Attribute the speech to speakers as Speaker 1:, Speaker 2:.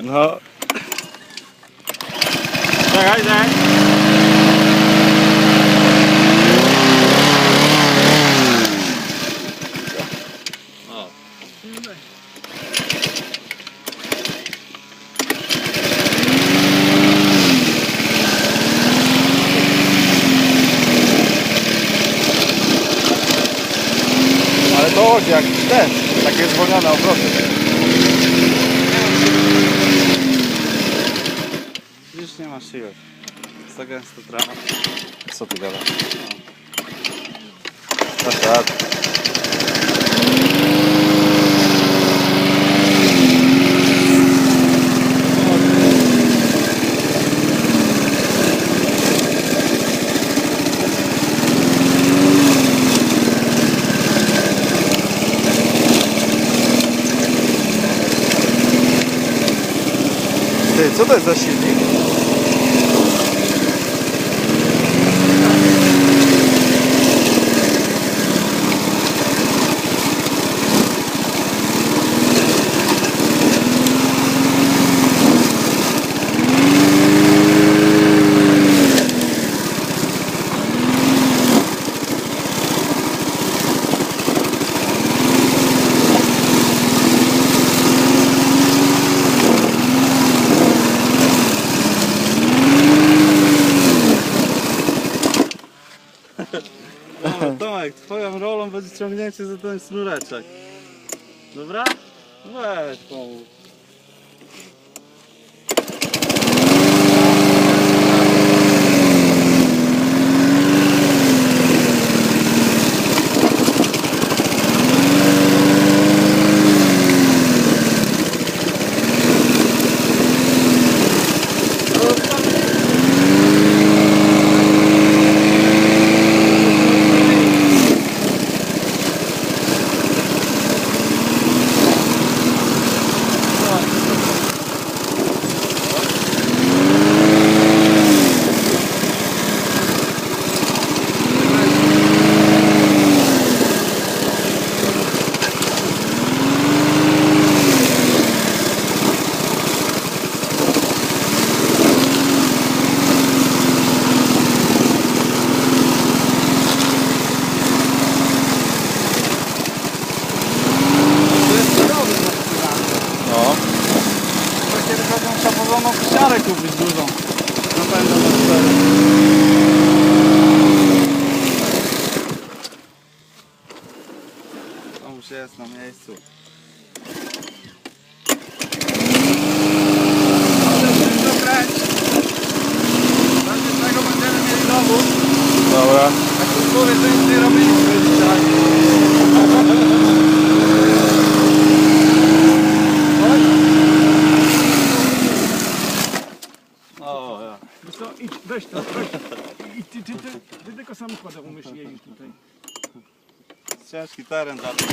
Speaker 1: No. Czekaj, czekaj.
Speaker 2: O.
Speaker 1: Ale to chodzi jak ten, takie zwolnione obroty. Już nie ma siły. Jest to gęsto trawa. Co ty gadasz? No. Tak. Ty, co to jest za silnik? No, Tomek, twoją rolą będzie ciągnięcie za ten sznureczek. Dobra? Weź pomóż. Trzeba kosiarę kupić dużą. Napędem na 4. To już jest na miejscu. Z tego będziemy mieli dowód. Dobra. Tak to powie, że nic nie robiliśmy dzisiaj. O, ja.
Speaker 3: Wiesz co, idź, weź to, weź. I ty tylko samochodem umiesz jeździć tutaj.
Speaker 1: Ciężki teren dla tych.